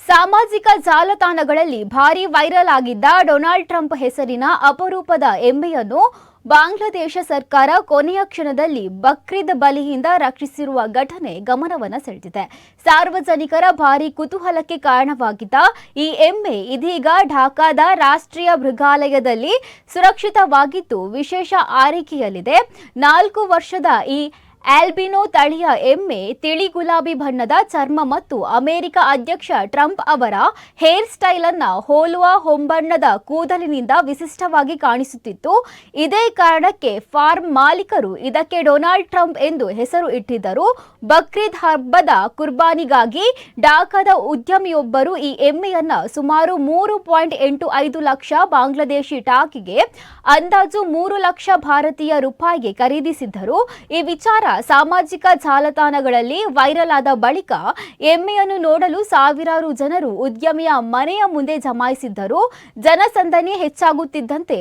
ಸಾಮಾಜಿಕ ಜಾಲತಾಣಗಳಲ್ಲಿ ಭಾರೀ ವೈರಲ್ ಆಗಿದ್ದ ಡೊನಾಲ್ಡ್ ಟ್ರಂಪ್ ಹೆಸರಿನ ಅಪರೂಪದ ಎಮ್ಮೆಯನ್ನು ಬಾಂಗ್ಲಾದೇಶ ಸರ್ಕಾರ ಕೊನೆಯ ಕ್ಷಣದಲ್ಲಿ ಬಕ್ರೀದ್ ಬಲಿಯಿಂದ ರಕ್ಷಿಸಿರುವ ಘಟನೆ ಗಮನವನ್ನು ಸೆಳೆದಿದೆ. ಸಾರ್ವಜನಿಕರ ಭಾರೀ ಕುತೂಹಲಕ್ಕೆ ಕಾರಣವಾಗಿದ್ದ ಈ ಎಮ್ಮೆ ಇದೀಗ ಢಾಕಾದ ರಾಷ್ಟ್ರೀಯ ಮೃಗಾಲಯದಲ್ಲಿ ಸುರಕ್ಷಿತವಾಗಿದ್ದು ವಿಶೇಷ ಆರೈಕೆಯಲ್ಲಿದೆ. 4 ವರ್ಷದ ಈ ಆಲ್ಬಿನೋ ತಳಿಯ ಎಮ್ಮೆ ತಿಳಿ ಗುಲಾಬಿ ಬಣ್ಣದ ಚರ್ಮ ಮತ್ತು ಅಮೆರಿಕ ಅಧ್ಯಕ್ಷ ಟ್ರಂಪ್ ಅವರ ಹೇರ್ ಸ್ಟೈಲ್ ಅನ್ನು ಹೋಲುವ ಹೊಂಬಣ್ಣದ ಕೂದಲಿನಿಂದ ವಿಶಿಷ್ಟವಾಗಿ ಕಾಣಿಸುತ್ತಿತ್ತು. ಇದೇ ಕಾರಣಕ್ಕೆ ಫಾರ್ಮ್ ಮಾಲೀಕರು ಇದಕ್ಕೆ ಡೊನಾಲ್ಡ್ ಟ್ರಂಪ್ ಎಂದು ಹೆಸರು ಇಟ್ಟಿದ್ದರು. ಬಕ್ರೀದ್ ಹಬ್ಬದ ಕುರ್ಬಾನಿಗಾಗಿ ಢಾಕಾದ ಉದ್ಯಮಿಯೊಬ್ಬರು ಈ ಎಮ್ಮೆಯನ್ನ ಸುಮಾರು 3.85 ಲಕ್ಷ ಬಾಂಗ್ಲಾದೇಶಿ ಟಾಕಿಗೆ ಅಂದಾಜು 3 ಲಕ್ಷ ಭಾರತೀಯ ರೂಪಾಯಿಗೆ ಖರೀದಿಸಿದ್ದರು. ಈ ವಿಚಾರ ಸಾಮಾಜಿಕ ಜಾಲತಾಣಗಳಲ್ಲಿ ವೈರಲ್ ಆದ ಬಳಿಕ ಎಮ್ಮೆಯನ್ನು ನೋಡಲು ಸಾವಿರಾರು ಜನರು ಉದ್ಯಮಿಯ ಮನೆಯ ಮುಂದೆ ಜಮಾಯಿಸಿದ್ದರು. ಜನಸಂದಣಿ ಹೆಚ್ಚಾಗುತ್ತಿದ್ದಂತೆ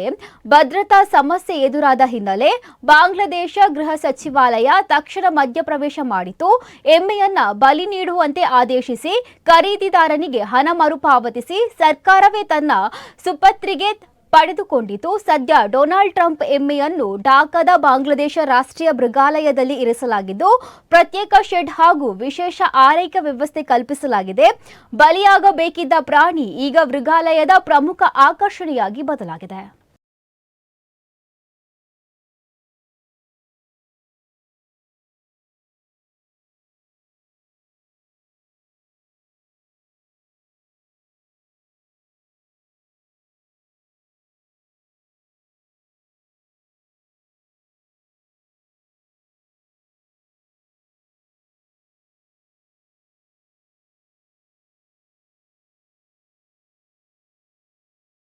ಭದ್ರತಾ ಸಮಸ್ಯೆ ಎದುರಾದ ಹಿನ್ನೆಲೆ ಬಾಂಗ್ಲಾದೇಶ ಗೃಹ ಸಚಿವಾಲಯ ತಕ್ಷಣ ಮಧ್ಯಪ್ರವೇಶ ಮಾಡಿತು. ಎಮ್ಮೆಯನ್ನ ಬಲಿ ನೀಡುವಂತೆ ಆದೇಶಿಸಿ ಖರೀದಿದಾರನಿಗೆ ಹಣ ಮರುಪಾವತಿಸಿ ಸರ್ಕಾರವೇ ತನ್ನ ಸುಪತ್ರಿಗೆ ಪಡೆದುಕೊಂಡಿತು. ಸದ್ಯ ಡೊನಾಲ್ಡ್ ಟ್ರಂಪ್ ಎಮ್ಮೆಯನ್ನು ಢಾಕಾದ ಬಾಂಗ್ಲಾದೇಶ ರಾಷ್ಟ್ರೀಯ ಮೃಗಾಲಯದಲ್ಲಿ ಇರಿಸಲಾಗಿದ್ದು ಪ್ರತ್ಯೇಕ ಶೆಡ್ ಹಾಗೂ ವಿಶೇಷ ಆರೈಕೆ ವ್ಯವಸ್ಥೆ ಕಲ್ಪಿಸಲಾಗಿದೆ. ಬಲಿಯಾಗಬೇಕಿದ್ದ ಪ್ರಾಣಿ ಈಗ ಮೃಗಾಲಯದ ಪ್ರಮುಖ ಆಕರ್ಷಣೆಯಾಗಿ ಬದಲಾಗಿದೆ.